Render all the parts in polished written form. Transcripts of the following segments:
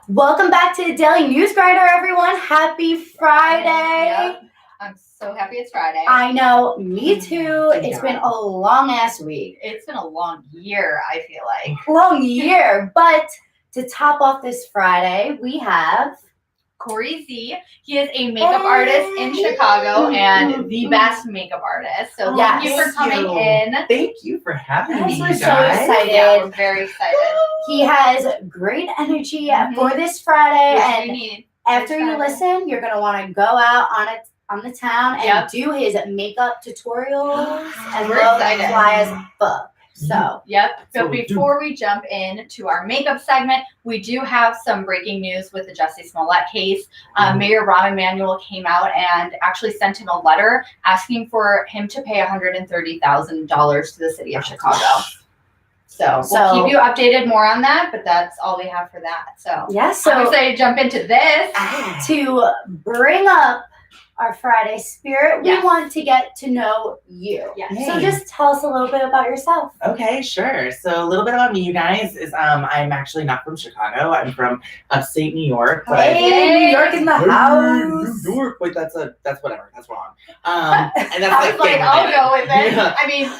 Welcome back to the Daily News Grinder, everyone. Happy Friday. Yep. I'm so happy it's Friday. I know, me too. It's been a long-ass week. It's been a long year, I feel like. Long year. But to top off this Friday, we have Corey Z. He is a makeup artist in Chicago and the best makeup artist. So thank you for coming in. Thank you for having me, we're you so guys. excited. Yeah, we're very excited. He has great energy for this Friday. Which And we need. after you listen, you're going to want to go out on the town and do his makeup tutorials and We're excited. fly as fuck. So, So before we jump into our makeup segment, we do have some breaking news with the Jussie Smollett case. Mayor Rahm Emanuel came out and actually sent him a letter asking for him to pay $130,000 to the city of Chicago. So we'll keep you updated more on that, but that's all we have for that. So I'm excited to jump into this. To bring up our Friday spirit, we want to get to know you. Yes. So just tell us a little bit about yourself. Okay, sure. So a little bit about me, you guys, is I'm actually not from Chicago. I'm from upstate New York. But New York in the house. New York. Wait, that's whatever. That's wrong. And that's I was like, I'll go with it. Yeah. I mean,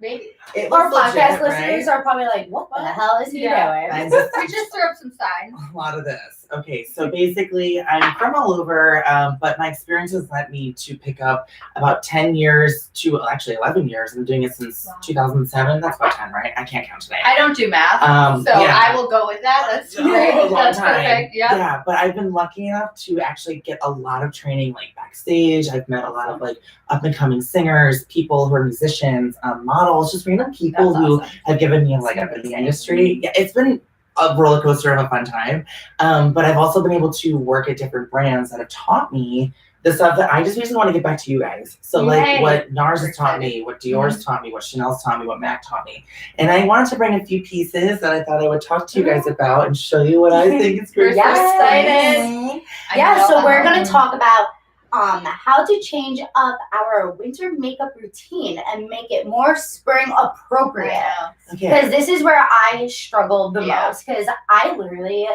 maybe. Our podcast listeners are probably like, what the hell is he doing? We just threw up some signs. A lot of this. Okay, so basically, I'm from all over, but my experience has led me to pick up about 10 years to actually 11 years. I'm doing it since 2007. That's about 10, right? I can't count today. I don't do math, I will go with that. That's great. A long That's time. perfect. Yep. Yeah, but I've been lucky enough to actually get a lot of training like backstage. I've met a lot of like up and coming singers, people who are musicians, models, just random people who have given me like up in the industry. Yeah, it's been a roller coaster of a fun time. But I've also been able to work at different brands that have taught me the stuff that I just basically want to get back to you guys. So like what NARS has taught me, what Dior's taught me, what Chanel's taught me, what MAC taught me. And I wanted to bring a few pieces that I thought I would talk to you guys about and show you what I think is great. Excited. So we're going to talk about how to change up our winter makeup routine and make it more spring appropriate. Because this is where I struggle the most. Because I literally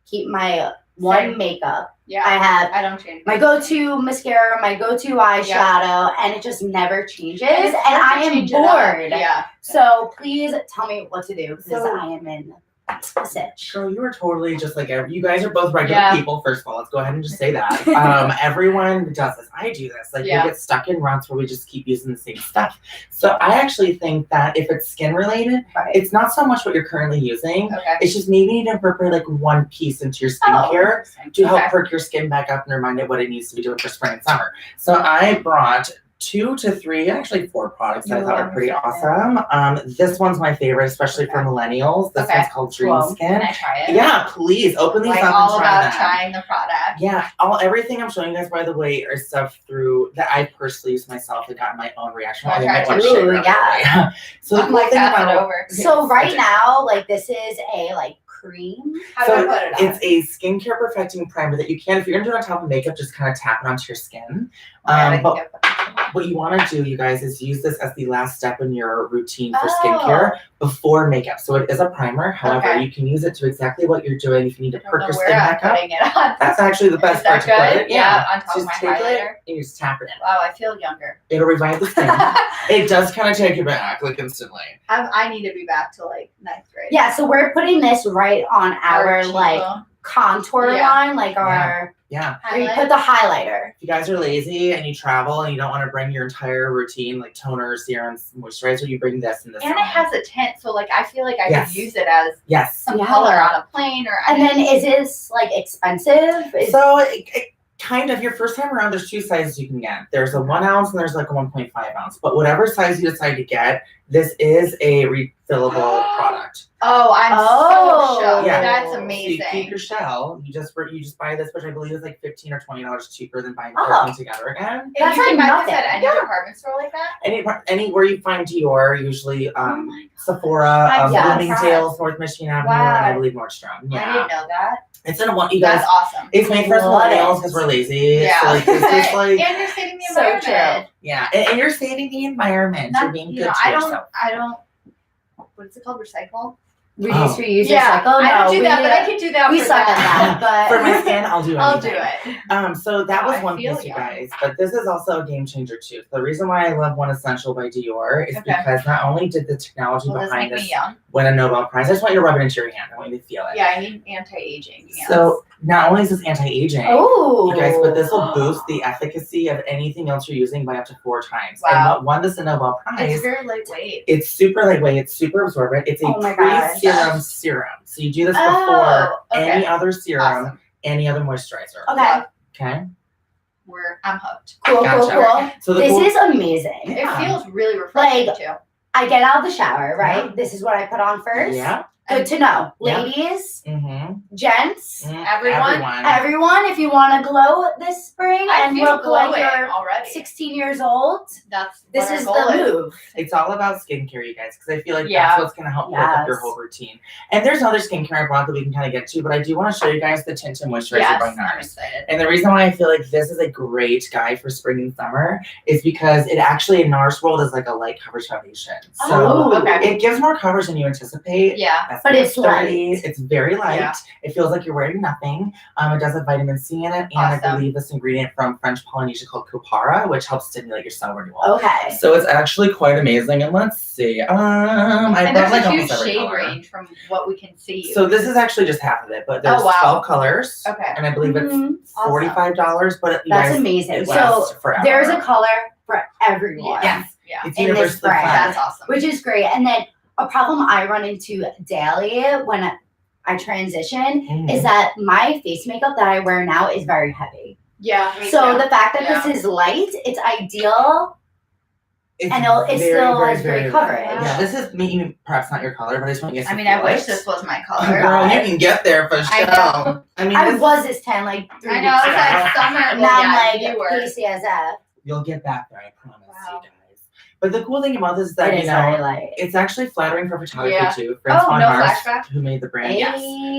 keep my one makeup. Yeah, I don't change my go-to mascara, my go-to eyeshadow, and it just never changes. And I am bored. Yeah. So please tell me what to do because I am in a sitch. Girl, you are totally just like you guys are both regular people. First of all, let's go ahead and just say that. Everyone does this. I do this. Like we get stuck in ruts where we just keep using the same stuff. So I actually think that if it's skin related, it's not so much what you're currently using. It's just maybe you need to incorporate like one piece into your skincare to help perk your skin back up and remind it what it needs to be doing for spring and summer. So I brought 2 to 3, actually 4 products that I thought were pretty awesome. This one's my favorite, especially for millennials. This one's called Dream Skin. Can I try it? Yeah, please open these up and all try about them. trying the product. Yeah, everything I'm showing you guys, by the way, are stuff through that I personally used myself and got my own reaction. So I'm like that over. So right now, like this is a cream. How do I put it on? It's a skincare perfecting primer that you can, if you're gonna do it on top of makeup, just kind of tap it onto your skin. But what you want to do, you guys, is use this as the last step in your routine for skincare before makeup. So it is a primer. However, you can use it to exactly what you're doing. If you need to perk your skin back up, that's actually the best part to put it. Yeah, on top just of my take highlighter. it and you just tap it in. Wow, I feel younger. It'll revive the skin. It does kind of take you back, like instantly. I need to be back to like 9th grade. Yeah, so we're putting this right on our like contour line, like our where you put the highlighter. If you guys are lazy and you travel and you don't want to bring your entire routine, like toner, serums, moisturizer, you bring this in this. And it has a tint, so like I feel like I could use it as some color on a plane or. And then is this like expensive? So it kind of, your first time around, there's 2 sizes you can get. There's a 1 ounce and there's like a 1.5 ounce. But whatever size you decide to get, this is a refillable product. Oh, I'm so shocked. Yeah. That's amazing. So you keep your shell. You just buy this, which I believe is like $15 or $20 cheaper than buying everything together again. That's you can buy this at any department store like that? Anywhere you find Dior, usually Sephora, Bloomingdale's, North Michigan Avenue, and I believe Nordstrom. Yeah. I didn't know that. It's in a one. You guys, that's awesome. It's made for us millennials because we're lazy. Yeah. So like, this is like, and you're saving the environment. So true. Yeah, and you're saving the environment. You're being good to yourself. I don't. What is it called? Recycle. Reduce, reuse, Yeah, recycle. I don't do we, that, but I could do that We for suck at that. that, For my but skin, I'll do anything. I'll do it. So that Wow, was I one feel piece, you you. guys. But this is also a game changer too. The reason why I love One Essential by Dior is Okay. because not only did the technology Will this behind make me this young? win a Nobel Prize, I just want you to rub it into your hand. I want you to feel it. Yeah, I need anti-aging. Yes. So not only is this anti-aging, oh, you guys, but this will boost the efficacy of anything else you're using by up to 4 times. Wow. And what won this a Nobel Prize? It's very lightweight. It's super lightweight. It's super absorbent. It's a Oh my gosh. pre-serum serum. So you do this Oh, before okay. any other serum, Awesome. any other moisturizer. Okay, Okay. I'm hooked. cool, Gotcha. cool. So the This cool- is amazing. It Yeah. feels really refreshing Like, too. I get out of the shower, right? Yeah. This is what I put on first. Yeah. Good to know. Yeah. Ladies, Mm-hmm. gents, Everyone. everyone, if you want to glow this spring I and feel look like glowing you're already. 16 years old, That's this what our is goal the move. It's all about skincare, you guys, because I feel like Yeah. that's what's going to help perk up your Yes. whole routine. And there's other skincare I brought that we can kind of get to, but I do want to show you guys the Tinted Moisturizer Yes, by I'm NARS. excited. And the reason why I feel like this is a great guide for spring and summer is because it actually, in NARS world, is like a light coverage foundation. So Oh, okay. it gives more coverage than you anticipate. Yeah. But it's light. It's very light. Yeah. It feels like you're wearing nothing. It does have vitamin C in it, and I Awesome. believe this ingredient from French Polynesia called copara, which helps stimulate your cell renewal. Okay. So it's actually quite amazing. And let's see. I And brought there's like a huge almost every shade color. range from what we can see. So this is actually just half of it, but there's Oh, wow. 12 colors. Okay. And I believe it's Mhm. Awesome. $45, but you That's guys, amazing. it So lasts forever. there's a color for everyone. Yes. Yeah. It's in this universally brand. flat. That's awesome. Which is great. And then a problem I run into daily when I transition Mhm. is that my face makeup that I wear now is very heavy. Yeah. me So too. the fact that Yeah. this is light, it's ideal. It's And it still has great coverage. Yeah, this is maybe perhaps not your color, but I just want you to I mean, feel I wish it. this was my color. Girl, you can get there for I sure. know. I mean, I this- was this 10 like 3 I know. weeks It's ago. like summer. Now Well, I'm yeah, like you were. PCSF. you'll get back there, I promise Wow. you guys. But the cool thing about this is that, It you is very know, light. it's actually flattering for photography Yeah. too. Friends Oh, von no Mars, flashback? who made the brand. Hey. Yes.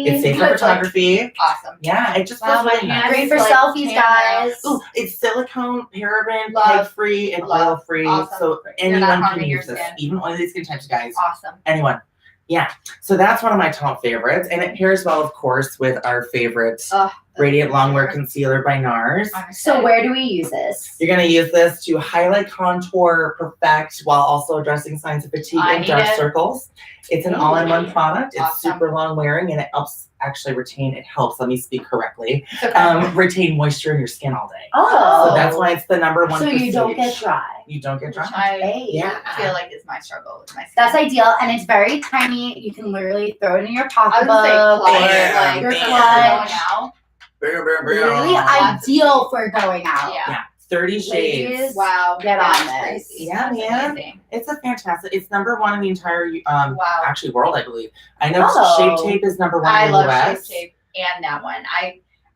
It's safe for Good, like- photography. Awesome. Yeah, it just Wow, feels my really nice. hands Great for like selfies, camera. guys. Ooh, it's silicone, paraben, Love. peg-free, and Love. oil-free. Awesome. So You're not anyone can harming your use this. skin. Even oily skin types, guys. Awesome. Anyone. Yeah. So that's one of my top favorites. And it pairs well, of course, with our favorite Ugh, Radiant Longwear Concealer by NARS. I'm So excited. where do we use this? You're going to use this to highlight, contour, perfect, while also addressing signs of fatigue I and need dark it. circles. It's an Ooh. all-in-one product. It's Awesome. super long wearing, and it helps actually retain, let me speak correctly, It's okay. retain moisture in your skin all day. Oh. So that's why it's the number one So you don't get prestige. dry. You don't get dry. Which I Hey. Yeah. feel like is my struggle with my skin. That's ideal, and it's very tiny. You can literally throw it in your I pocketbook. was gonna say, Bam, clutch, like your for clutch. going out. Really Lots of ideal for going out. Yeah. Yeah. 30 shades. Ladies, Wow. Get on that's this. crazy. Yeah, That's man. amazing. It's a fantastic. It's number one in the entire Wow. actually world, I believe. I know Oh. Shape Tape is number one I in the love US. Shape Tape and that one.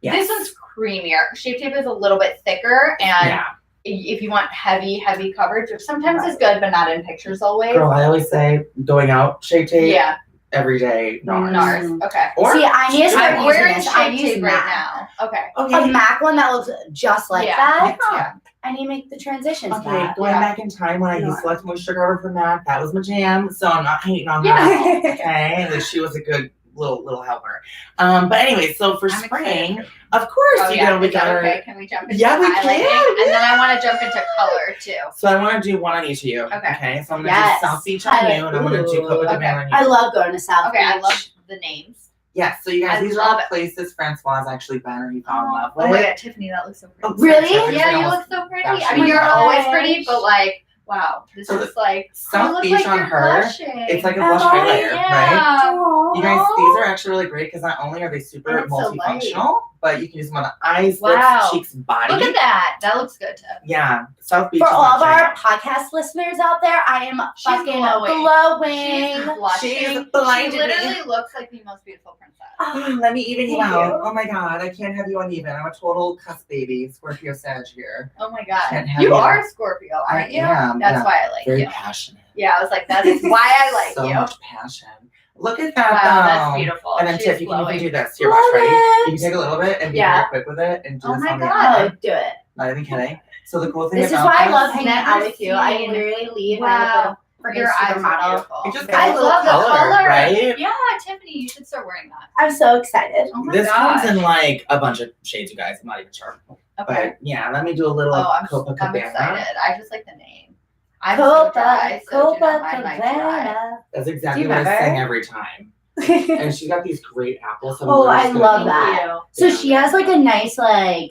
Yes. This one's creamier. Shape Tape is a little bit thicker, and Yeah. if you want heavy coverage, which sometimes is good, but not in pictures always. Girl, I always say going out, Shape Tape Yeah, every day. NARS. NARS. Okay. Or See, I need to start I'm using wearing this. I Shape use Tape right MAC. now. Okay. A okay. MAC one that looks just like Yeah. that. Yeah. I need to make the transition to Okay, that. going Yeah. back in time when I used NARS. Select Moisture Cover from MAC, that was my jam. So I'm not hating on Yeah. that. Okay, and she was a good little helper. But anyway, so for I'm spring, excited. of course, Oh, you yeah. know, we Is that got okay? our. Can we jump into Yeah, we highlighting? can, And then I want to jump into color too. So I want to do one on each of you. Okay. So I'm gonna Yes. do South Beach on Highlight. you, and I'm gonna do Ooh. Copa Okay. Cabana on you. I love going to South Okay, Beach. I love the names. Yes, so you guys, I these are all love it. places Francois actually been or he fell in love Oh my with. god, Tiffany, that looks so pretty. Oh, Really? Tiffany's Yeah, you almost- look so pretty. That's I mean, you're nice. always pretty, but like, wow, this So is like South you look Beach like on you're her, blushing. It's like a blush Oh, highlighter, right? yeah. You guys, these are actually really great because not only are they super And it's so light. multifunctional, but you can use them on the eyes, Wow. lips, cheeks, body. Look at that. That looks good too. Yeah, South Beach For is all my of our jam. podcast listeners out there, I am She's fucking glowing. glowing. She's blushing. She's She blinded literally looks like the most beautiful princess. Oh, Let me even you Thank out. you. Oh my god, I can't have you uneven. I'm a total cusp baby, Scorpio Sag here. Oh my god. Can't have You you. are a Scorpio, I aren't you? am. That's yeah. why I like Very you. passionate. Yeah, I was like, that is why I like So you. much passion. Look at that Wow, though. that's beautiful. And then She's Tiff, you can glowing. even do this. Here, Love watch, ready? it. You can take a little bit and be Yeah. very quick with it and do Oh this my on the God. eye. Oh, do it. Not even kidding. So the cool thing This is about why I this- love hanging Never out with you. I seen- literally leave and I Wow. freaking Your eyes are supermodel. beautiful. It just I gives a little love the color. right? Yeah, Tiffany, you should start wearing that. I'm so excited. Oh my This gosh. comes in like a bunch of shades, you guys. I'm not even sure. Okay. But yeah, let me do a little Oh, I'm Copacabana. excited. I just like the name. I'm so dry, so do not mind my dry. Copacabana. That's exactly Do you what I remember? sing every time. And she got these great apples. So Oh, we're I just gonna love eat that. them. So Yeah. she has like a nice like,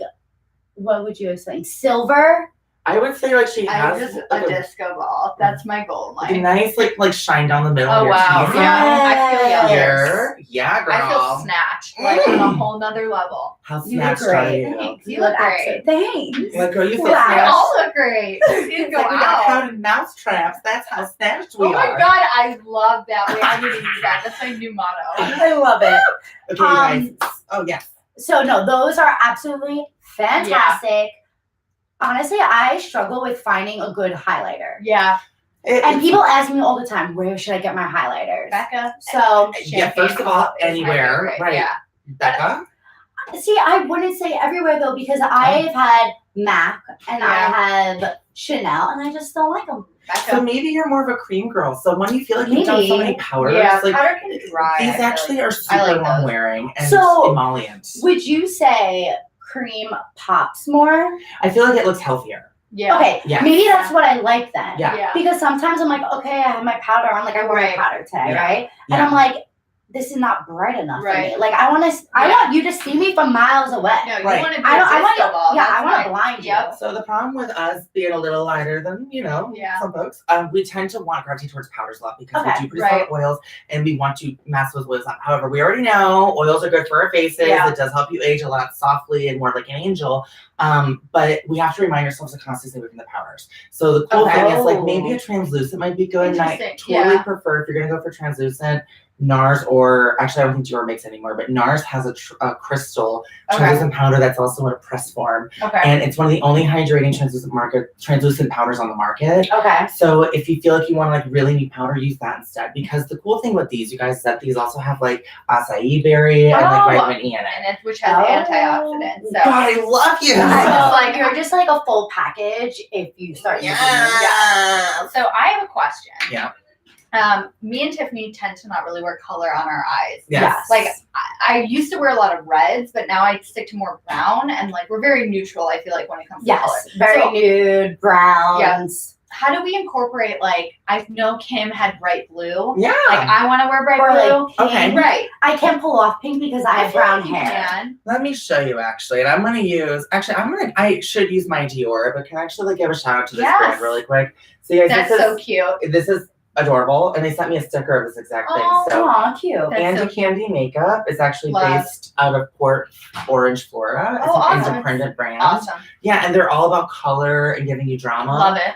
what would you have said? Silver. I would say like she I'm has just like a disco ball. That's my goal in like a life. nice like shine down the middle Oh of your wow. cheese. Yeah. I feel Yes. young. Here. Yeah, girl. I feel snatched. Like on a whole nother level. How You look snatched are great. you? Thanks. You You look look great. excellent. Thanks. Like, girl, you so Wow. We snatched. all look great. Please go Like we got out. crowded mouse traps. That's how snatched we Oh my are. god, I love that. Wait, I need to use that. That's my new motto. I love it. Okay, you guys. Oh yes. So no, those are absolutely fantastic. Honestly, I struggle with finding a good highlighter. Yeah, And It's- people ask me all the time, where should I get my highlighters? Becca. So, yeah, first of all, anywhere, right? Yeah. Becca. see, I wouldn't say everywhere though, because I've had MAC and I have Chanel, and I just don't like them. So Becca. maybe you're more of a cream girl. So when you feel like you've done so many Maybe. powders, Yeah, like powder can dry. I these feel actually like. are super like long those. wearing and So- emollient. Would you say cream pops more? I feel like it looks healthier. Yeah. Okay, Yes. maybe that's what I like then. Yeah. Yeah. Because sometimes I'm like, okay, I have my powder on, like I wore Right. my powder today, Yeah. right? And Yeah. I'm like, this is not bright enough for Right. me. Like I want to, I Yeah. want you to see me from miles away. No, you Right. want to be I don't. a I want disco to. ball. Yeah, That's I want my- to blind you. Yep. So the problem with us being a little lighter than, Yeah. some folks, we tend to want gravity towards powders a lot because Okay, we do produce a lot of oils and we want to mask those oils up. However, we already know oils are good for our faces. Yeah. It does help you age a lot softly and more like an angel. But we have to remind ourselves to constantly stay away from the powders. So the cool Okay. thing is like Oh. maybe a translucent might be good. And I Interesting. totally Yeah. prefer if you're gonna go for translucent, NARS, or actually I don't think Dior makes anymore, but NARS has a crystal Okay. translucent powder that's also in a press form. Okay. And it's one of the only hydrating translucent powders on the market. Okay. So if you feel like you want to like really neat powder, use that instead. Because the cool thing with these, you guys, is that these also have like acai berry and like Oh. vitamin E in it. And which has Oh. antioxidants. So. God, I love you. I know, So- like you're just like a full package if you start using them. Yeah. So I have a question. Yeah. Me and Tiffany tend to not really wear color on our eyes. Yes. Like I used to wear a lot of reds, but now I stick to more brown, and like we're very neutral. I feel like when it comes to color. Yes, very So- nude, browns. How do we incorporate, like, I know Kim had bright blue. Yeah. Like I want to wear bright Or blue. like pink. Okay. Right. I can't pull off pink because I have feel brown like you hair. can. Let me show you actually, and I'm gonna use. Actually, I should use my Dior, but can I actually like give a shout out to this Yes. brand really quick? So you guys, That's this so is cute. this is adorable, and they sent me a sticker of this exact thing. Oh, So Aw, cute. That's Andy so Candy Makeup is actually Love. based out of Port Orange, Florida. It's Oh, an awesome. independent brand. Awesome. Yeah, and they're all about color and giving you drama. Love it.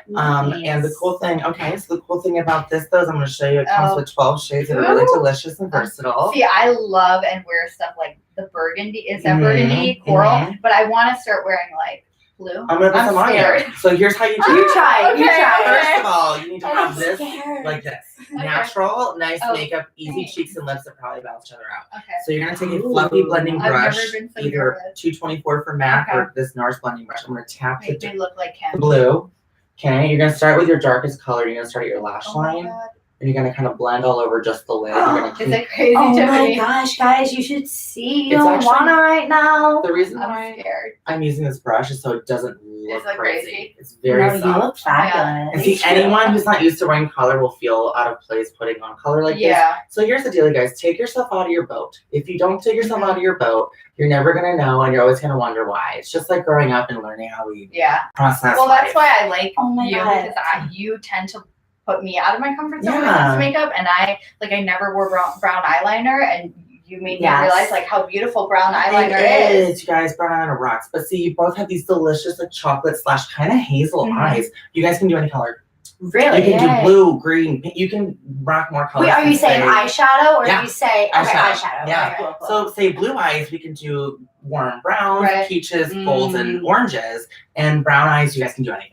And the cool thing, so the cool thing about this though is I'm gonna show you it comes Oh. with 12 shades that are really Ooh. delicious and versatile. See, I love and wear stuff like the burgundy. Is that Mhm, burgundy coral? mhm. But I want to start wearing like blue. I'm gonna put some on scared. you. So here's how you do You it. try. You Okay, try. okay. First of all, you need to I'm have this scared. like this. Okay. Natural, nice Oh, makeup, easy thanks. cheeks and lips that probably balance each other out. Okay. So you're gonna take a Ooh. fluffy blending I've brush, never been so either nervous. 224 for MAC Okay. or this NARS blending brush. I'm gonna tap Make the me look like Kim. blue. Okay, you're gonna start with your darkest color. You're gonna start at your lash Oh my line, God. and you're gonna kind of blend all over just the lid. You're gonna Is keep it crazy, Oh my Tiffany? gosh, guys, you should see. You It's don't actually- wanna right now. the reason I'm why scared. I'm using this brush is so it doesn't look like crazy. crazy. It's very No, you soft. look fabulous. And see, anyone who's not used to wearing color will feel out of place putting on color like this. Yeah. So here's the deal, you guys. Take yourself out of your boat. If you don't take yourself Mhm. out of your boat, you're never gonna know, and you're always gonna wonder why. It's just like growing up and learning how we Yeah. process Well, life. that's why I like Oh my you God. because you tend to put me out of my comfort zone when it Yeah. comes to makeup, and I never wore brown eyeliner, and you made me Yes. realize like how beautiful brown It eyeliner is. is, you guys. Brown eyeliner rocks. But see, you both have these delicious, like chocolate / kind of hazel Mhm. eyes. You guys can do any color. Really? You can do blue, green. Pink. You can rock more colors. Wait, are than you saying say- eyeshadow or Yeah. do you say eyeshadow? Yeah. Okay, cool, cool. So say blue eyes, we can do warm browns, Right. peaches, golds, and Mm. oranges. And brown eyes, you guys can do anything.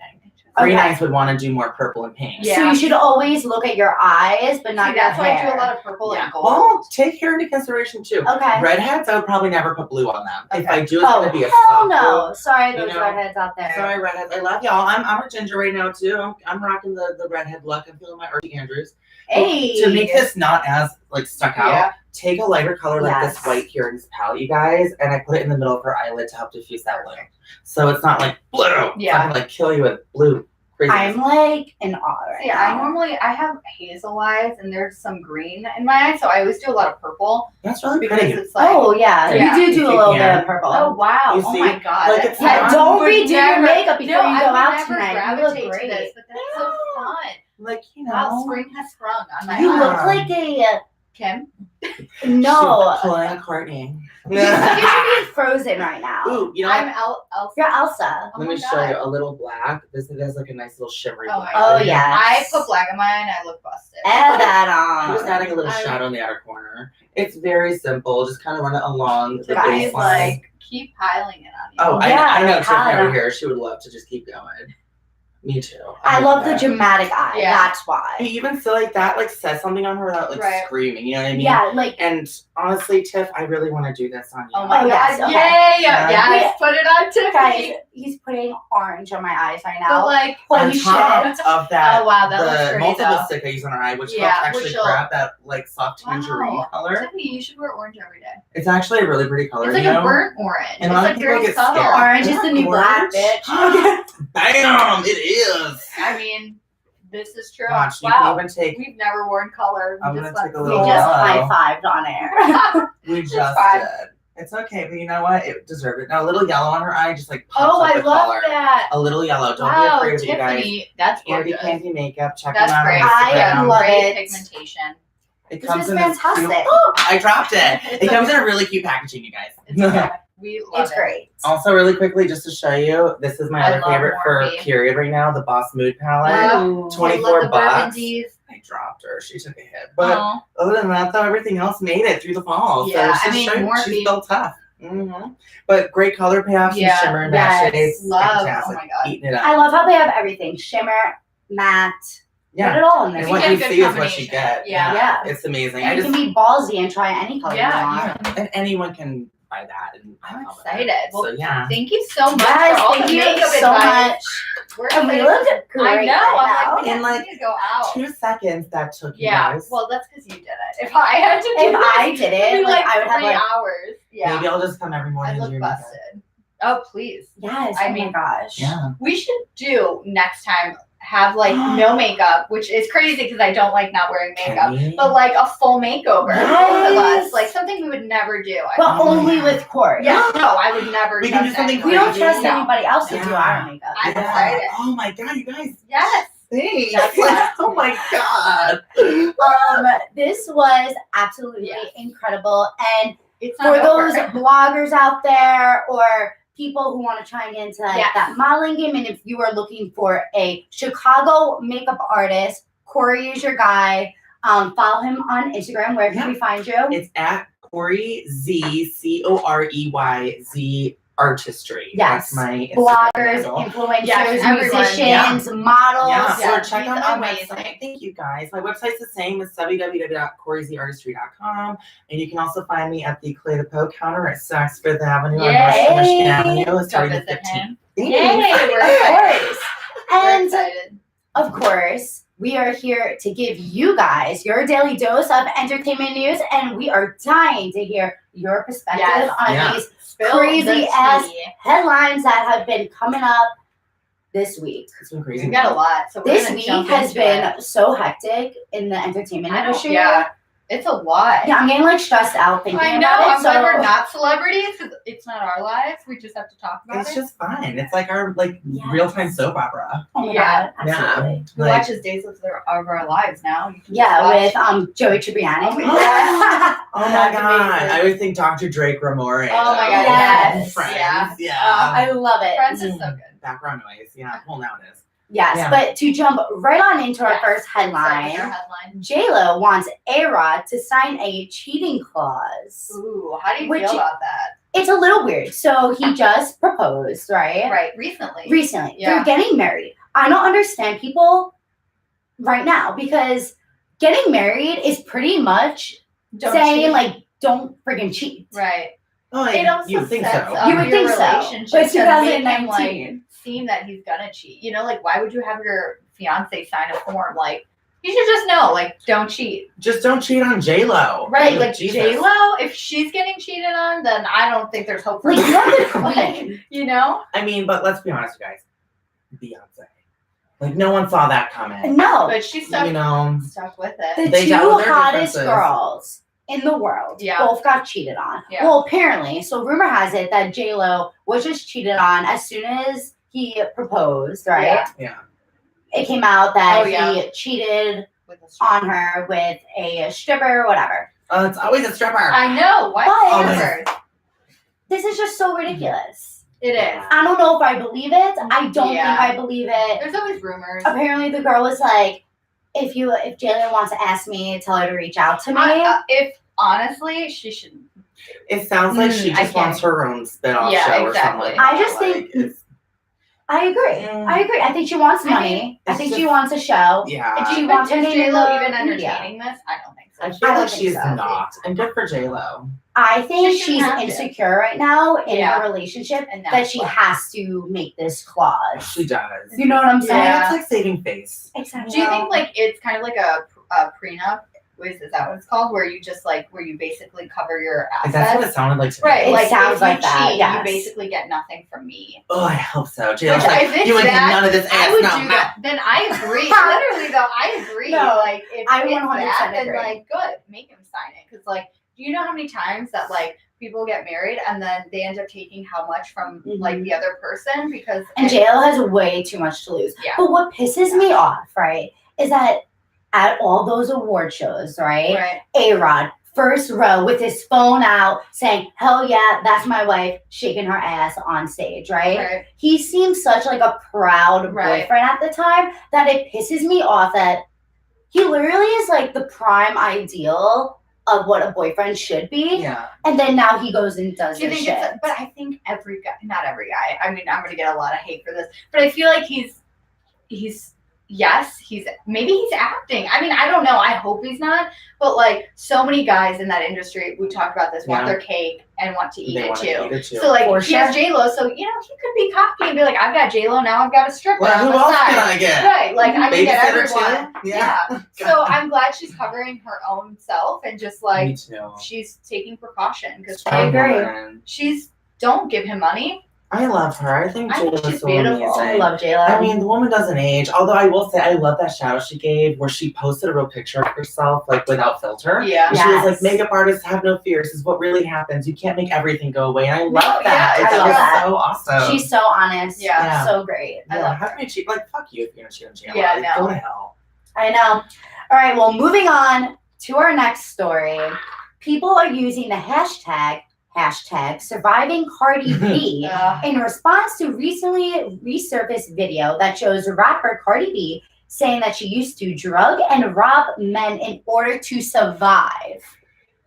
Green Okay. eyes would want to do more purple and pink. Yeah. So you should always look at your eyes, but not See, your that's why I hair. do a lot of purple Yeah. and gold. Well, take hair into consideration too. Okay. Redheads, I would probably never put blue on them. If I do, it's Oh, gonna be a hell soft no. blue. Sorry, You those know, redheads out there. Sorry, redheads. I love y'all. I'm a ginger right now too. I'm rocking the redhead look. I'm feeling my Earthy Andrews. Hey. To make this not as like stuck out, Yeah. take a lighter color like Yes. this white here in this palette, you guys, and I put it in the middle of her eyelid to help diffuse that blue. So it's not like blue. It's Yeah. not gonna like kill you with blue. Crazy. I'm like in awe right See, now. I have hazel eyes and there's some green in my eyes, so I always do a lot of purple That's really because pretty. it's like, Oh yeah, Yeah. you do If a you little bit can. of purple. oh wow, You oh see? my god. Like, that's it's Yeah, not- don't would redo your never- makeup before no, you I go would out never tonight. You look gravitate to great. this, but that's so fun. Like, you know. Wow, spring has sprung on my You eyes. look like a Kim. no. She's pulling a Courtney. You should be frozen right now. Ooh, you know I'm what? Elsa. You're Elsa. Oh Let my me show God. you a little black. This has like a nice little shimmery Oh black. my Oh in it. yeah. I put black in mine and I look busted. Add that I'm just on. adding a little I- shadow in the outer corner. It's very simple. Just kind of run it along the Guys, baseline. like, keep piling it on you. Oh, Yeah, I know. like, Tiffany how- over here, she would love to just keep going. Me too. I love the that. dramatic eye. Yeah. That's Hey, why. even so, like that, like says something on her without like Right. screaming. You know what I mean? Yeah, like And honestly, Tiff, I really want to do this on you. Oh my Oh, god, yes, okay. yay! Yeah. Yes, put it on guys, Tiffany. he's putting orange on my eyes right But now. like, Holy On shit. top of that, Oh, wow, that looks the pretty, multiple though. stick I use on her eye, which Yeah, helps actually which will- grab that like soft tangerine Wow. color. Tiffany, you should wear orange every day. It's actually a really pretty color. It's like you a know? burnt orange. And a it's lot of like people very get subtle. scared. Orange is the new black, Orange? bitch. Bam! It is. I mean, this is true. Watch, you Wow. can even take. We've never worn color. I'm We gonna just take a We little just yellow. high-fived on air. We just fine. did. It's okay, but you know what? It deserved it. Now a little yellow on her eye just like pops Oh, up I the love color. that. A little yellow. Don't Wow, be afraid of it, you guys. Tiffany, that's Andy gorgeous. Candy Makeup. Check That's them out great. on I Instagram. love great it. pigmentation. It This comes is in this fantastic. cute- I dropped it. It comes in a really cute packaging, you guys. It's okay. We love It's it. great. Also, really quickly, just to show you, this is my I other love favorite for Morphe. period right now, the Boss Mood palette. Wow. I 24 love the bucks. burgundies. I dropped her. She took a hit. But Oh, other than that, though, everything else made it through the fall. Yeah, so I mean, she's Morphe. still tough. But great color payoffs Yeah, and shimmer and matte yes, shades. love. Fantastic. Oh my God. Eating it up. I love how they have everything. Shimmer, matte. Put Yeah. it all in this. And You what get a you good see is what you combination. get. Yeah. Yeah. It's amazing. And I you just can be ballsy and try any color Yeah, you want. you and anyone can buy that. And I'm have fun with excited. it. Well, So yeah. thank you so much Guys, for all thank the you makeup so advice. much. We're And we excited. look great I know. right I'm like, now. In, we like, need to go out. 2 seconds that took you Yeah. guys. Well, that's because you did it. If I had to do If this, I did it'd it, be like, I would have 3 like, hours. Yeah. Maybe I'll just come every morning I and look do your makeup. busted. Oh, please. yes, I oh mean, my gosh. Yeah. We should do next time have like no makeup, which is crazy because I don't like not wearing makeup. Can we? But like a full makeover for both of Yes. us, like something we would never do. But only with Corey. yeah, no, I would never. We can trust do something anyone. We don't crazy. trust No. anybody else to do Yeah. our makeup. I'm excited. Oh my god, you guys. Yes. Thanks. That's what- Oh my god. This was absolutely Yes. incredible. And It's for not those over. bloggers out there or people who want to try and get into Yes. that modeling game, and if you are looking for a Chicago makeup artist, Corey is your guy. Follow him on Instagram. Where can we find you? It's at Corey Z COREYZ Artistry. Yes. That's my Instagram Bloggers, handle. influencers, Yes, everyone, musicians, models. Yeah, Yeah, or check he's out my amazing. website. Thank you guys. My website's the same. It's www.coreysartistry.com. And you can also find me at the Clay the Poe counter at Saks Fifth Avenue on North Yay. Michigan Avenue, starting the visit 15th. him. Thank Yay, you. we're Of excited. course. We're And excited. of course, we are here to give you guys your daily dose of entertainment news, and we are dying to hear your perspective Yes. on Yeah. these Spill crazy the ass tea. headlines that have been coming up this week. It's been crazy. We've got a lot. So we're This gonna week jump has into been it. so hectic in the entertainment I know, industry. yeah. It's a lot. Yeah, I'm getting like stressed out thinking I know. about it. I'm glad so we're not celebrities because it's not our lives. We just have to talk about It's it. just fun. It's like our Yes. real-time soap opera. Oh my Yeah. god, absolutely. Who Like, watches Days of our lives now? You can just Yeah, watch. with Joey Tribbiani. Oh my oh my That's god. amazing. I would think Dr. Drake Ramore. Oh my god, yes. Friends. Yeah. Yeah. I love it. Friends is so good. Background noise. Yeah. Well, now it is. Yes, Yeah. but to jump right on into our Yes. first So, headline, what's your headline? JLo wants A-Rod to sign a cheating clause. Ooh, how do you Which- feel about that? it's a little weird. So he just proposed, right? Right, recently. Recently. Yeah. They're getting married. I don't understand people right now because getting married is pretty much saying, cheat. like, don't friggin' cheat. Right. Oh, It also you think sets so. up You would your think so. relationship But to make him, 2019. seem that he's gonna cheat. You know, like, why would you have your fiance sign a form? Like, you should just know, like, don't cheat. Just don't cheat on J-Lo. Right, like Jesus. J-Lo, if she's getting cheated on, then I don't think there's hope for Like, you. you're the Like, queen. you know? I mean, but let's be honest, you guys. Beyonce. Like, no one saw that coming. No. But she's stuck, You know, stuck with The it. They dealt two with their hottest differences. girls in the world both got cheated on. Yeah. Well, apparently, so rumor has it that J-Lo was just cheated on as soon as he proposed, right? yeah. It came out that Oh, yeah. he cheated With a stripper. on her with a stripper or whatever. It's always a stripper. I know. Why But- strippers? This is just so ridiculous. It is. I don't know if I believe it. I don't Yeah. think I believe it. There's always rumors. Apparently, the girl was like, if J-Lo wants to ask me, tell her to reach out to me. If honestly, she should. It sounds like she I just wants her own spin-off Yeah, show exactly. or something. I just Like, think- it's- I agree. Mm. I agree. I think she wants I money. mean, I it's think just- she wants a show. yeah. She wants her Is name in J-Lo the even media. entertaining this? I don't think so. I feel I don't like think she's so. not. And good for J-Lo. I think She shouldn't she's have to. insecure right now in Yeah. her relationship And that that's she why. has to make this clause. She does. You know what I'm saying? Yeah. It's like saving face. Exactly. Do you think like it's kind of like a prenup? Is that what it's called? Where you just like where you basically cover your Like, that's what assets? it sounded like to me. Right, It like sounds if like you that, cheat, yes. you basically get nothing from me. Oh, I hope so. J-Lo's Which, like, if it's you would get that, none of this I ass, would not do mine. that. Then I agree. Literally though, I agree. No, like if I it's 100% that, then agree. like good, make him sign it. Because like, do you know how many times that like people get married and then they end up taking how much from like the other person because And J-Lo has way too much to lose. Yeah. But what pisses me off, right, is that at all those award shows, right, A-Rod, first row with his phone out saying, hell yeah, that's my wife, shaking her ass on stage, right? He seems such like a proud boyfriend at the time that it pisses me off that he literally is like the prime ideal of what a boyfriend should be. Yeah. And then now he goes and does Do you this think shit. but I think every guy, not every guy. I mean, I'm gonna get a lot of hate for this, but I feel like he's maybe he's acting. I mean, I don't know. I hope he's not. But like so many guys in that industry, we talked about this, want their cake and want to eat They it want too. to eat it too. So like For he has J-Lo, so you know he could be cocky and be like, I've got J-Lo, now I've got a stripper Well, on who the else side. can I get? Right, like I can get Babysitter everyone. too? Yeah. So I'm glad she's covering her own self and just Me like too. she's taking precaution because I agree. Woman. she's don't give him money. I love her. I think I think J-Lo's she's so beautiful. I amazing. love J-Lo. I mean, the woman doesn't age. Although I will say, I love that shout out she gave where she posted a real picture of herself, like without filter. Yeah. And she was like, Yes. makeup artists have no fears. This is what really happens. You can't make everything go away. And I love No, that. yeah, It's I love just that. so awesome. She's so honest. Yeah. So great. I yeah, love how her. can you cheat? Like, fuck you if you're gonna cheat on J-Lo. Yeah, Like, no. go to hell. I know. All right, well, moving on to our next story. People are using the hashtag surviving Cardi B in response to recently resurfaced video that shows rapper Cardi B saying that she used to drug and rob men in order to survive.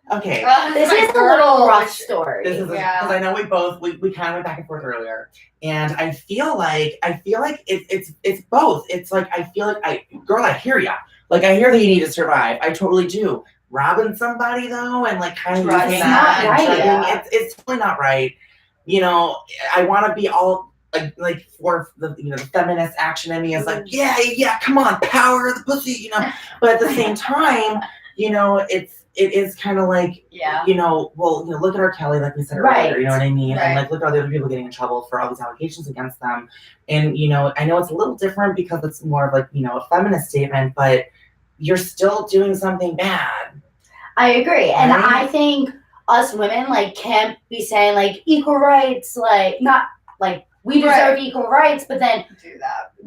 Okay. This is a little rough story. This is Yeah. because I know we kind of went back and forth earlier, and I feel like it's both. It's like I feel like I hear ya. Like I hear that you need to survive. I totally do. Robbing somebody though, and like kind of Right. using It's that, not and right. drugging, it's totally not right. You know, I want to be all like for the the feminist action in me is like yeah, come on, power of the pussy, you know. But at the same time, you know, it is kind of like you know, well, you know, look at R. Kelly, like we said earlier, you know what I mean? Right. And like look at all the other people getting in trouble for all these allegations against them. And you know, I know it's a little different because it's more of like, you know, a feminist statement, but you're still doing something bad. I agree. And Right? I think us women like can't be saying like equal rights, like not like we deserve equal rights, but then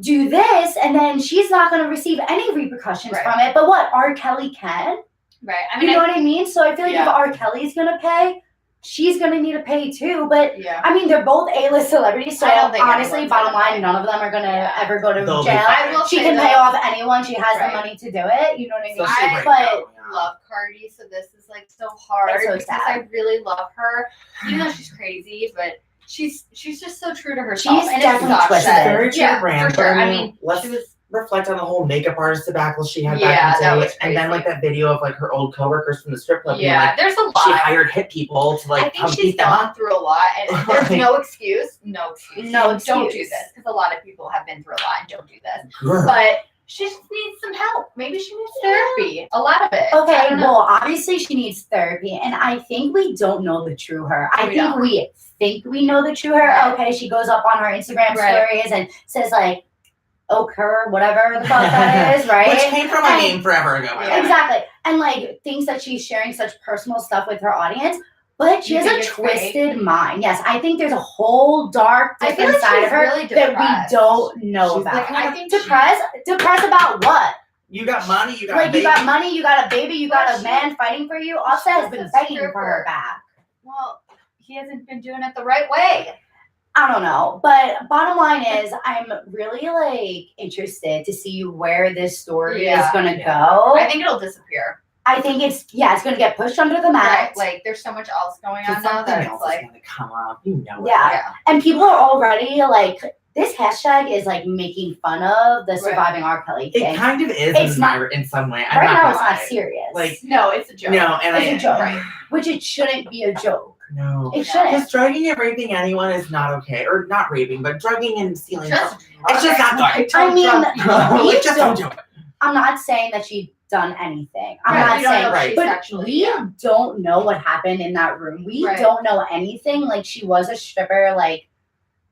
do this and then she's not going to receive any repercussions from it. But what R. Kelly can? Right. I mean, you know what I mean? So I feel like if R. Kelly's going to pay, she's gonna need to pay too. But Yeah. I mean, they're both A-list celebrities, so I don't think honestly, anyone's bottom gonna line, pay. none of them are gonna ever go to They'll be jail. fine. I will She say can though, pay off anyone. She has Right. the money to do it. You know what I mean? So she right but now, yeah. love Cardi, so this is like so hard It's so because sad. I really love her, even though she's crazy, but she's just so true to herself. She's and definitely it sucks twisted. that- Very true yeah, brand, for sure. but I mean, let's she was reflect on the whole makeup artist debacle she had Yeah, back in that the day, was and then crazy. like that video of like her old coworkers from the strip club. being, yeah. like, There's a lot. she hired hit people to like I think come she's beat them gone up. through a lot, and there's no excuse. No excuse. No Don't do excuse. this because a lot of people have been through a lot and don't do this. Girl. But she just needs some help. Maybe she needs therapy. A lot of it. I Okay, don't know. well, obviously she needs therapy, and I think we don't know the true her. I We think don't. we think we know the true her. Right. Okay, she goes up on her Instagram Right. stories and says like, "Oker," whatever the fuck that is, right? Which came from a And- name forever ago. by the way. Exactly, and like thinks that she's sharing such personal stuff with her audience, but she You has a think it's twisted mind. Yes, I think there's a whole dark, I feel different like side she's of her really that depressed. we don't know She's about. like, I think Depressed about what? You got money, you got Like, a baby. you got money, you got a baby, you got Well, a she- man fighting for you. Offset has she's been a begging for stripper. her back. Well, he hasn't been doing it the right way. I don't know. But bottom line is, I'm really like interested to see where this story is Yeah. gonna go. I think it'll disappear. I think it's it's gonna get pushed under the mat. Right? Like, there's so much else going on Because now something that else it's like, is gonna come up. You know it. Yeah. And people are already like, this hashtag is like making fun of the surviving R. Kelly It thing. kind of is It's in some way. I'm Right not now gonna it's not lie. serious. Like, no, it's a joke. No, and It's a joke. Right. Which it shouldn't be a joke. No. It shouldn't. Because drugging and raping anyone is not okay. Or not raping, but drugging and stealing. Just It's just not good. I mean, Like, just don't do it. I'm not saying that she's done anything. I'm Right, not we don't saying know if right. she's but actually, we yeah. don't know what happened in that room. We Right. don't know anything. Like, she was a stripper. Like,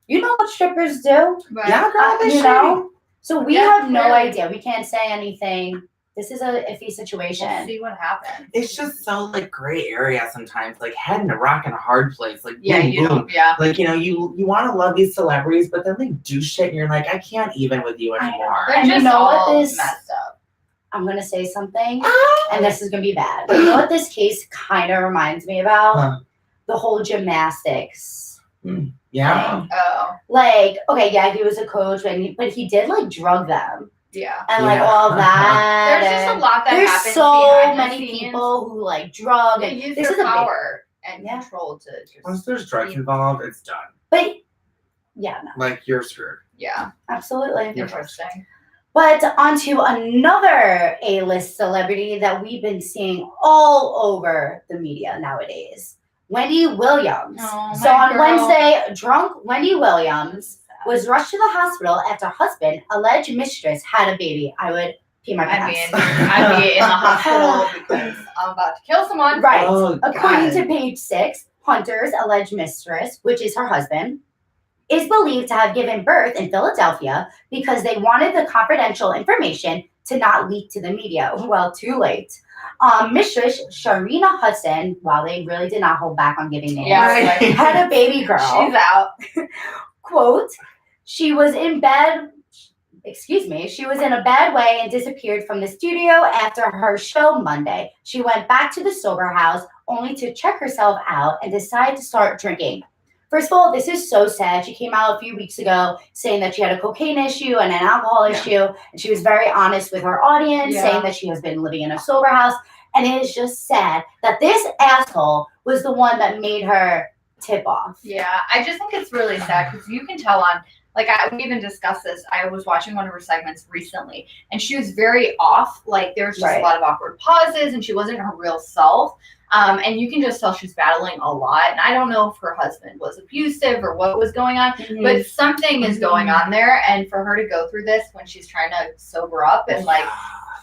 you know what strippers do? Right. Yeah, girl, they You should. know? So we Yeah, have no clearly. idea. We can't say anything. This is a iffy situation. We'll see what happens. It's just so like gray area sometimes. Like head in a rock in a hard place. Like Yeah, boom, you boom. know, yeah. Like, you know, you want to love these celebrities, but then they do shit and you're like, I can't even with you I know. anymore. They're And you just know what all this- messed up. I'm going to say something, and this is going to be bad. But you know what this case kind of reminds me about? Huh. The whole gymnastics. Yeah. thing. Oh, Like, okay, yeah, he was a coach, but he did like drug them yeah. and like Yeah. all that. There's just a and lot that there's happens so behind the many scenes. people who like drug, They and use this their is a big. power and Yeah. control to Once just, there's drugs involved, it's done. But yeah, no, Like you're screwed. yeah. absolutely. Yeah. Interesting. But onto another A-list celebrity that we've been seeing all over the media nowadays. Wendy Williams. Oh, So my on girl. Wednesday, drunk Wendy Williams was rushed to the hospital after husband, alleged mistress, had a baby. I would pee my I mean, pants. I'd be in the hospital because I'm about to kill someone. Right. Oh, According God. to page 6, Hunter's alleged mistress, which is her husband, is believed to have given birth in Philadelphia because they wanted the confidential information to not leak to the media. Well, too late. Mistress Sharina Hudson, while they really did not hold back on giving names, Yeah, Right. like, had a baby girl. she's out. Quote, she was in bed, she was in a bad way and disappeared from the studio after her show Monday. She went back to the sober house only to check herself out and decide to start drinking. First of all, this is so sad. She came out a few weeks ago saying that she had a cocaine issue and an alcohol issue, and she was very honest with her audience, Yeah. saying that she has been living in a sober house. And it is just sad that this asshole was the one that made her tip off. Yeah, I just think it's really sad because you can tell on, like, we even discussed this. I was watching one of her segments recently, and she was very off. Like, there was just Right. a lot of awkward pauses, and she wasn't her real self. And you can just tell she's battling a lot. And I don't know if her husband was abusive or what was going on, but something is going on there. And for her to go through this when she's trying to sober up and like,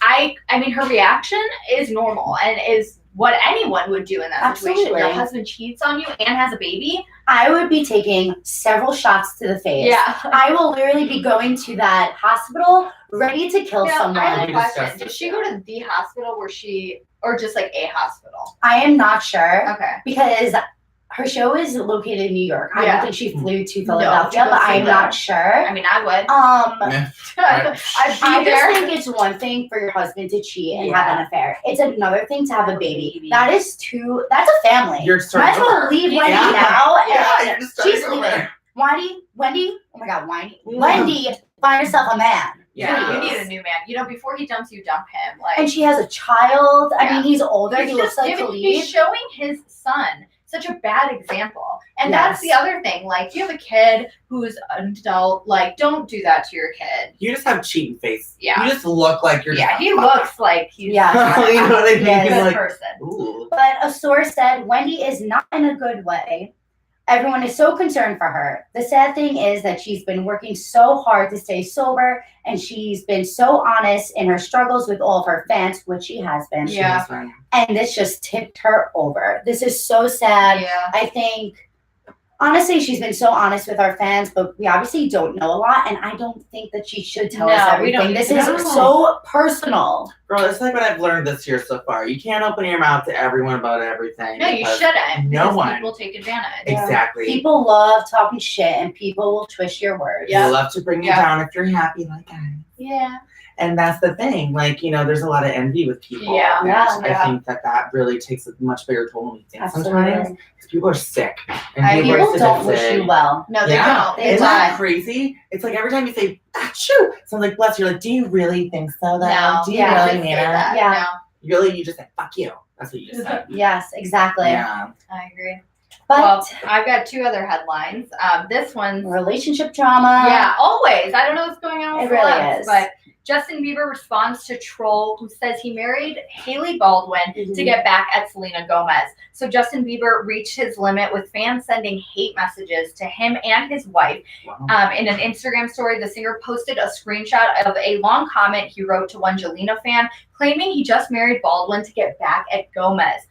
I mean, her reaction is normal and is what anyone would do in that situation. Absolutely. Your husband cheats on you and has a baby. I would be taking several shots to the face. Yeah. I will literally be going to that hospital ready to kill Now, someone. I have a We question. discussed Did this, she yeah. go to the hospital or just like a hospital? I am not sure Okay. because her show is located in New York. I Yeah. don't think she flew to No, Philadelphia, to go but see I'm them. not sure. I mean, I would. Yeah. I'd I be there. just think it's one thing for your husband to cheat and Yeah. have an affair. It's another thing to have a Have a baby. baby. That's a family. You're Might starting as well over. leave Wendy Yeah. now. Yeah, and you're just starting she's over. leaving. Wendy, oh my God, Yeah. Wendy, find yourself a man. Yeah. You need a new man. You know, before he dumps you, dump him. Like, And she has a child. I Yeah. mean, he's older. he's He looks just like giving, Khalid. he's showing his son such a bad example. And that's the Yes. other thing. Like, you have a kid who's an adult. Like, don't do that to your kid. You just have cheating face. Yeah. You just look like you're Yeah, just he looks like he's Yeah. you know what I mean? a Yes. good Like, person. ooh. But a source said Wendy is not in a good way. Everyone is so concerned for her. The sad thing is that she's been working so hard to stay sober, and she's been so honest in her struggles with all of her fans, which she has been. Yeah. That's right. And this just tipped her over. This is so sad. Yeah. I think, honestly, she's been so honest with our fans, but we obviously don't know a lot, and I don't think that she should tell us No, we don't everything. need This to is know. so personal. Girl, it's like what I've learned this year so far. You can't open your mouth to everyone about everything. No, you because- shouldn't. no because one. People take advantage. Yeah. Exactly. People love talking shit, and people will twist your words. Yeah. They love to bring you Yeah. down if you're happy, like I. Yeah. And that's the thing. Like, you know, there's a lot of envy with people. Yeah. And Yeah. I think that really takes a much bigger toll than we think sometimes. Absolutely. Because people are sick. And I- people are People don't wish sadistic. you well. No, they Yeah. don't. They Isn't don't. that crazy? It's like every time you say, achoo, someone's like, bless you. You're like, do you really think so, though? No. Do you Yeah. really Just mean say it? that. Yeah. You just said, fuck you. That's what you just said. Yes, exactly. Yeah. No, I agree. But Well, I've got two other headlines. This one's relationship drama. yeah, always. I don't know what's going on with It really celebs, is. but Justin Bieber responds to troll who says he married Hailey Baldwin Mhm. to get back at Selena Gomez. So Justin Bieber reached his limit with fans sending hate messages to him and his wife. Wow. In an Instagram story, the singer posted a screenshot of a long comment he wrote to one Jelena fan, claiming he just married Baldwin to get back at Gomez.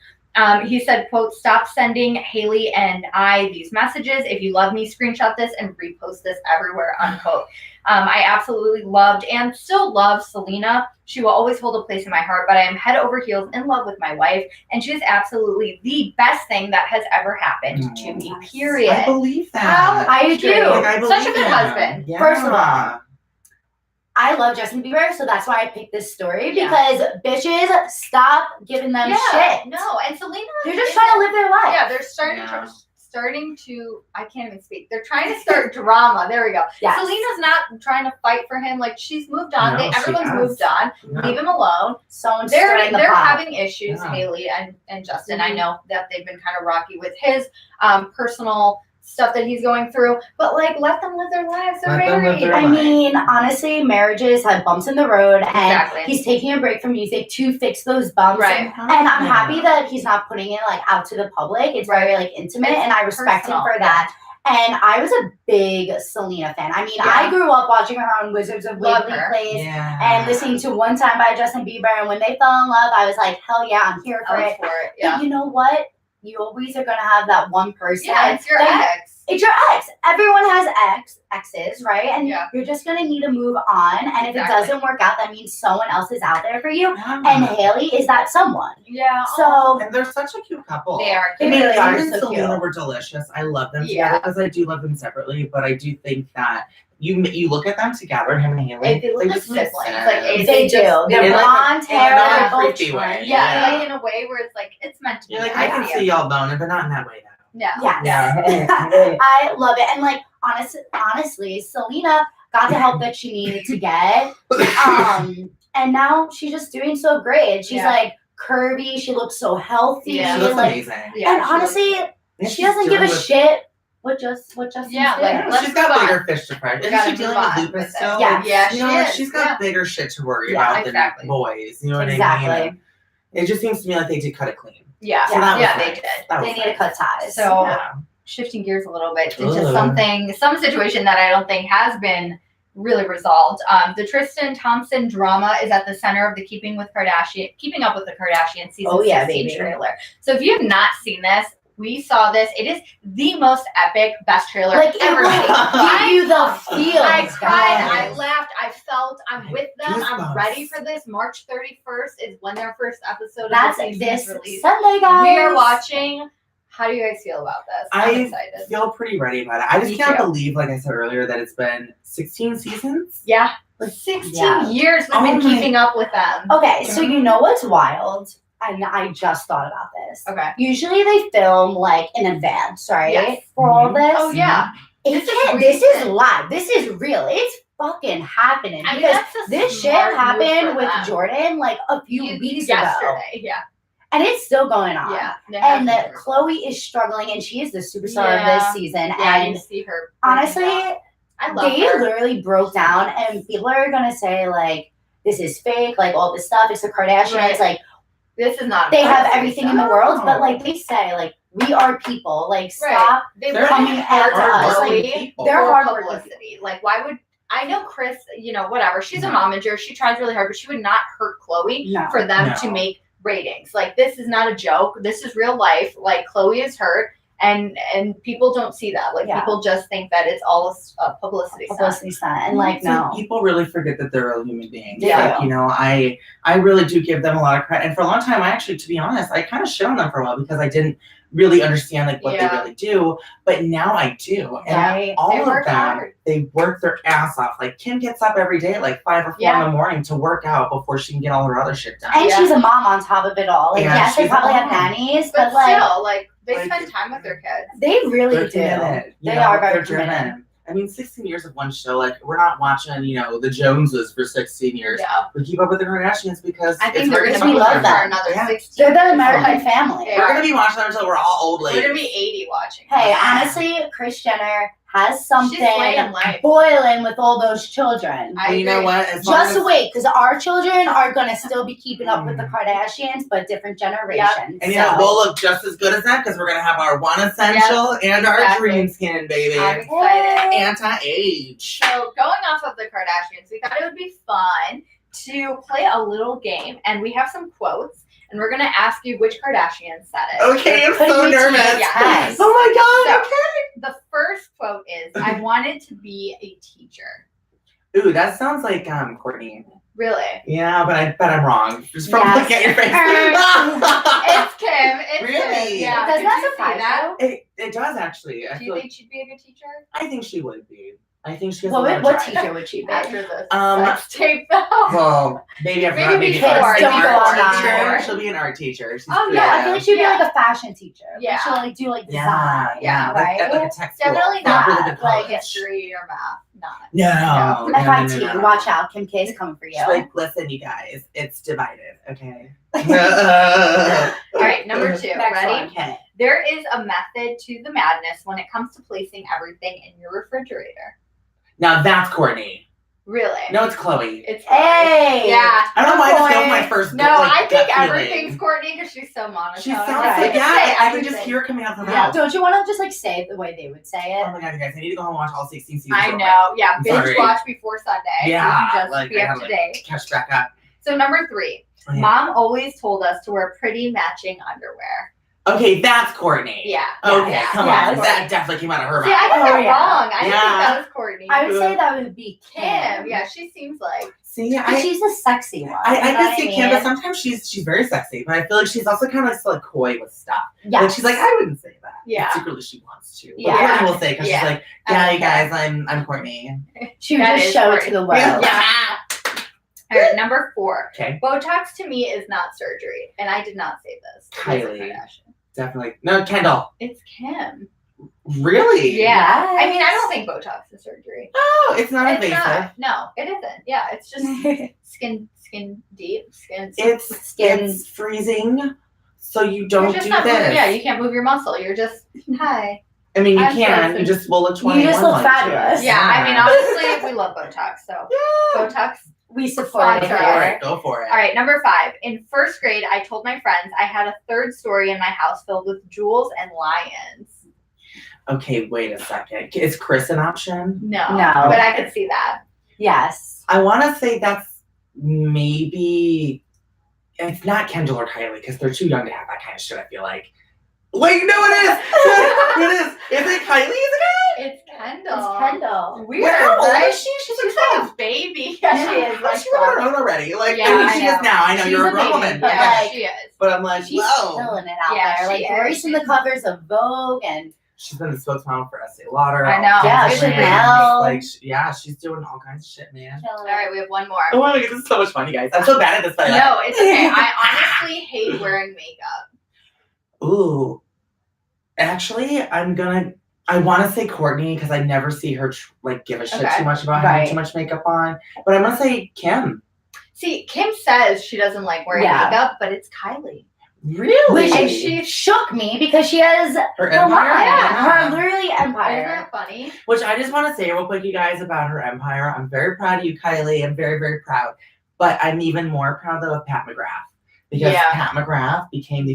He said, quote, stop sending Hailey and I these messages. If you love me, screenshot this and repost this everywhere, unquote. I absolutely loved and still love Selena. She will always hold a place in my heart, but I am head over heels in love with my wife, and she is absolutely the best thing that has ever happened to me, period. I believe that. How I could agree. you? Like, I Such a believe good that. husband. Yeah. First of all, I love Justin Bieber, so that's why I picked this story, Yeah. because bitches, stop giving them shit. No, and Selena, They're just trying to live their life. Yeah, they're starting Yeah. to. I can't even speak. They're trying to start drama. There we go. Yes. Selena's not trying to fight for him. Like, she's moved on. No, she Everyone's has. moved on. Yeah. Leave him alone. Someone's They're stirring the they're pot. having issues, Yeah. Hailey and Justin. I Mhm. know that they've been kind of rocky with his personal stuff that he's going through, but like, let them live their lives. They're Let them live married. their I life. mean, honestly, marriages have bumps in the road, and Exactly. he's taking a break from music to fix those bumps. Right. And I'm happy that he's not putting it like out to the public. It's very like intimate, It's and I respect personal. him for that. And I was a big Selena fan. I mean, Yeah. I grew up watching her on Wizards of Love Waverly her. Place Yeah. and listening to One Time by Justin Bieber. And when they fell in love, I was like, hell yeah, I'm here for I was it. for it. But Yeah. you know what? You always are gonna have that one person. Yeah, it's your that- ex. It's your ex. Everyone has exes, right? And Yeah. you're just gonna need to move on. And if it Exactly. doesn't work out, that means someone else is out there for you. Yeah. And Haley is that someone. Yeah. So And they're such a cute couple. they are. They I mean, really are Kim and so Selena cute. were delicious. I love them Yeah. together because I do love them separately, but I do think that you look at them together, him and Haley. They look like just make siblings. sense. Like, they do. just- They're in like a- blonde in hair. a They're both creepy way. twins. Yeah, like in a way where it's like it's meant to be. You're like, I can see y'all boning, but not in that way though. Yeah. Yes. I love it. And like honestly, Selena got the help that she needed to get. And now she's just doing so great. She's Yeah. like curvy, she looks so healthy. Yeah. She looks like, amazing. Yeah, and she honestly, And she she's doesn't give a dealing with- shit what Justin's Yeah, doing. like, let's She's got move on. bigger fish to fry. We Isn't gotta she dealing move with on lupus with it. still? Yeah. Yeah, You she know, like, is. she's got Yeah. bigger shit to worry Yeah, about exactly. than boys. You know what I Exactly. mean? It just seems to me like they did cut it clean. Yeah, So that was yeah, nice. they did. That was They need to nice. cut ties. So Yeah. shifting gears a little bit into Ugh. some situation that I don't think has been really resolved. The Tristan Thompson drama is at the center of the Keeping Up with the Kardashians season Oh, yeah, 16 baby. trailer. So if you have not seen this, we saw this. It is the most epic, best trailer like it ever will seen. give you the feels. I cried, guys. I laughed, I felt, I'm with them, I'm Goosebumps. ready for this. March 31st is when their first episode That's of the season this is released. Sunday, guys. We are watching How do you guys feel about this? I'm excited. I feel pretty ready about it. I just Me can't too. believe, like I said earlier, that it's been 16 seasons. Yeah. Like, 16 years we've been keeping up with them. Okay, so you know what's wild? And I just thought about this. Okay. Usually they film like in advance, right? Yes. For all this. Oh, yeah. This is live. This is real. It's fucking happening. I mean, because that's a this shit smart move happened for with them. Jordan like a few weeks ago. Yesterday, yeah. And it's still going on. Yeah. And that Chloe is struggling, and she is the superstar of this season. Yeah, and you see her. honestly, I love they her. literally broke down, and people are gonna say like, "This is fake," like all this stuff. It's the Kardashians. Right. Like, this is not. they have everything in the world, No. but like they say, like we are people. Like, Right. stop. They're coming after us. Like, They're for hardworking publicity. Like, why would I know Chris? You know, whatever. She's a momager. She tries really hard, but she would not hurt Chloe No. for them to make ratings. Like, this is not a joke. This is real life. Like, Chloe is hurt. And people don't see that. Like, people just think that it's all a publicity stunt. And like, no. People really forget that they're real human beings. Yeah. Like, you know, I really do give them a lot of credit. And for a long time, I actually, to be honest, I kind of shit on them for a while because I didn't really understand like what they really do. But now I do. And all They of work them, hard. they work their ass off. Like Kim gets up every day at like 5 or 4 in the morning to work out before she can get all her other shit done. And she's a mom on top of it all. Like, Yeah, yes, they she's a probably have mom. nannies, But like, still, like, they like, spend time with their kids. they really They're do. committed, you They know, are very they're driven. committed. I mean, 16 years of one show. Like, we're not watching, you know, the Joneses for 16 years. Yeah. We keep up with the Kardashians because I think it's they're very going to we be love with them. for another Yeah. 16 They're the years. American Like, family. they We're are. gonna be watching them until we're all old ladies. We're going to be 80 watching. Hey, Yeah. honestly, Kris Jenner has something She's slaying life. boiling with all those children. I And you know agree. what? As long Just as- wait, because our children are gonna still be keeping up with the Kardashians, but different generations. And you know, we'll look just as good as that because we're gonna have our one essential and our exactly. dream skin, baby. I'm excited. Anti-age. So going off of the Kardashians, we thought it would be fun to play a little game, and we have some quotes, and we're gonna ask you which Kardashian said it. Okay, I'm Putting so me to nervous. the test. Oh my god. So, the first quote is, "I wanted to be a teacher." Ooh, that sounds like Courtney. Really? Yeah, but I bet I'm wrong. Just from Yes. looking at your face. It's Kim. It's Really? Kim. Yeah. Does Did that you see surprise that? It does actually. I Do you feel like, think she'd be a good teacher? I think she would be. I think she has a lot What, of what drive. teacher would she be? After this Um, tape, though. Well, maybe after Maybe that, maybe before, art, don't go on teacher. that. She'll be an art teacher. She's Oh, No, I feel like she'd be Yeah. like a fashion teacher. Like, Yeah. she'll like do like design. Yeah, right? like a tech school. Definitely Not not really good like college. history or math. Not. No. FIT, watch out. Kim K is coming for you. She's like, listen, you guys, it's divided, okay? All right, number 2. Next Ready? one. Okay. There is a method to the madness when it comes to placing everything in your refrigerator. Now that's Courtney. Really? No, it's Chloe. It's Hey! Yeah. I don't know why Good this feels point. my first. No, like, I think gut feeling. everything's Courtney because she's so monotone. She sounds Right. like Say I can just everything. hear it coming out of her Yeah. mouth. Don't you want to just like say it the way they would say Oh it? my god, you guys! I need to go home and watch all 16 seasons. I real know. Yeah, I'm binge sorry. watch before Sunday. Yeah, So you can just like, be I up have, to like, date. quick. Catch back up. So number 3, Oh, yeah. Mom always told us to wear pretty matching underwear. Okay, that's Courtney. Yeah. Okay, yeah, come yeah, on. Courtney. That definitely came out of her See, mouth. I got Oh, that yeah. wrong. I didn't think Yeah. that was Courtney. I would say that would be Kim. Kim. Yeah, she seems like. See, But she's a sexy one. I you know can what see mean? Kim, but sometimes she's very sexy. But I feel like she's also kind of like, still like coy with stuff. Yeah. Like she's like, I wouldn't say that. Yeah. But secretly she wants to. But Yeah. Courtney will say because Yeah. she's like, yeah, you Okay. guys, I'm Courtney. She would That just is show it Courtney. to the world. Yeah. All right, number 4. Okay, Botox to me is not surgery, and I did not say this. It was a Kylie. Kardashian. definitely. No, Kendall. It's Kim. Really? Yeah. Yes. I mean, I don't think Botox is surgery. Oh, it's not It's invasive. not. No, it isn't. Yeah, it's just skin deep, skin. It's Skin. freezing, so you You're don't just do not this. moving. Yeah, you can't move your muscle. You're just hi. I mean, you I'm can. frozen. You just will look 21. You just look like fabulous. you. Yeah, I mean, honestly, we love Botox. So Botox. We support Sponsor it. Go for it. Go for it. All right, number 5. In first grade, I told my friends I had a 3rd story in my house filled with jewels and lions. Okay, wait a second. Is Chris an option? No, No. but I could see that. Yes. I want to say that's maybe. It's not Kendall or Kylie because they're too young to have that kind of shit. I feel like. Wait, no, it is. It is. Is it Kylie? Is it? It's Kendall. It's Kendall. Weird, Wait, how old right? is she? She's She's like like a baby. Yeah, she is. Like, Like, she's on her own already. Like, Yeah, I mean, I she know. is now. I know She's you're a a grown baby, woman. but yeah, like, she is. But I'm like, She's whoa. killing it out Yeah, there. Like she is. gracing the covers of Vogue and She's been the spokesmodel for Estee Lauder. I know. all Yeah, kinds of Chanel. brands. Like, she's doing all kinds of shit, man. killing All right, we have one more. Oh my god, this is so much fun, you guys. I'm so bad at this, but I No, it's okay. I honestly hate wearing makeup. Ooh. Actually, I want to say Courtney because I never see her give a shit Okay. too much about having too much makeup on. But I'm going to say Kim. See, Kim says she doesn't like wearing Yeah. makeup, but it's Kylie. Really? And she shook me because she has her the empire? line. Yeah. Her literally Isn't empire. that funny? Which I just want to say real quick, you guys, about her empire. I'm very proud of you, Kylie. I'm very, very proud. But I'm even more proud, though, of Pat McGrath. Because Yeah. Pat McGrath became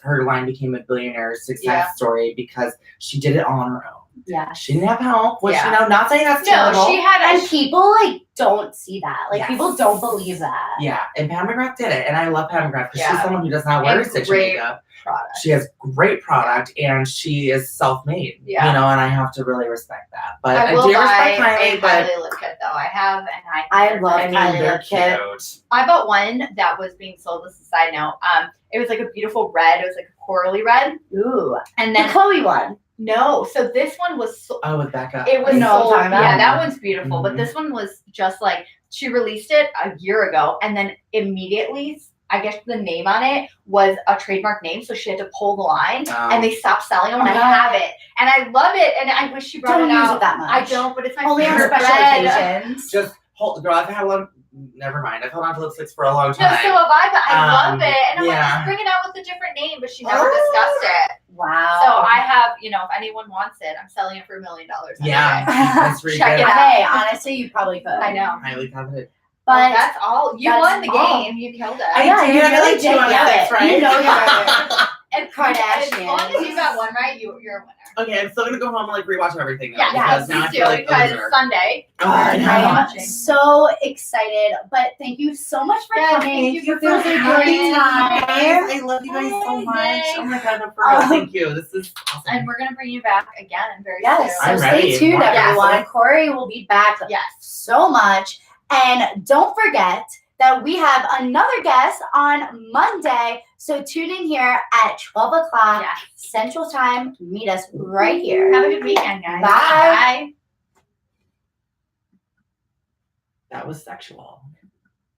her line became a billionaire success story because she did it all on her own. Yeah. She didn't have help, which, Yeah. you know, not saying that's No, terrible. she had And people don't see that. Like Yes. people don't believe that. Yeah, and Pat McGrath did it. And I love Pat McGrath because Yeah. she's someone who does not wear And stitch great makeup. product. She has great product and she is self-made. Yeah. You know, and I have to really respect that. But I I will do buy respect a Kylie, but Kylie lip kit though. I have, and I love I mean, Kylie they're lip kit. cute. I bought one that was being sold. This is a side note. It was like a beautiful red. It was like a corally red, Ooh. and The then Chloe one. no. So this one was Oh, with Becca. it was You know what I'm sold. talking about? Yeah, that one's beautiful. But Mhm. this one was just like she released it a year ago, and then immediately, I guess the name on it was a trademark name, so she had to pull the line, and they stopped selling them. And I have it, and I love it, and I wish she brought Don't it use out. it that much. I don't, but it's my Only on favorite special red. occasions. Just hold, girl, I've had one. Never mind. I've held on to lipsticks for a long No, so time. have I, but I love it. And I'm like, yeah. just bring it out with a different name, but she never discussed it. Wow. So I have, if anyone wants it, I'm selling it for $1 million. Yeah, that's really Check good. it out. Hey, honestly, you probably could. I know. Highly coveted. But But that's all. You that's won the all. game. You killed it. I Yeah, did. you I got really like 2 did out of get 6, it. right? You know you're right. And As long as you Kardashians. got one right, you're a winner. Okay, I'm still gonna go home and rewatch everything. Though, Yeah, because now I please feel do. like a Because loser. it's Sunday. Oh, I know. I'm so excited, but thank you so much for Yeah, coming. thank you for It was a great time. Guys, I love you guys so much. Amazing. Oh my god, no, for real. Thank you. This is awesome. And we're going to bring you back again very Yes, soon. I'm so ready. stay tuned, More everyone. episodes. Corey will be back Yes. so much. And don't forget that we have another guest on Monday. So tune in here at 12 o'clock Yes. Central Time. Meet us right here. Have a good weekend, guys. Bye. Bye. That was sexual.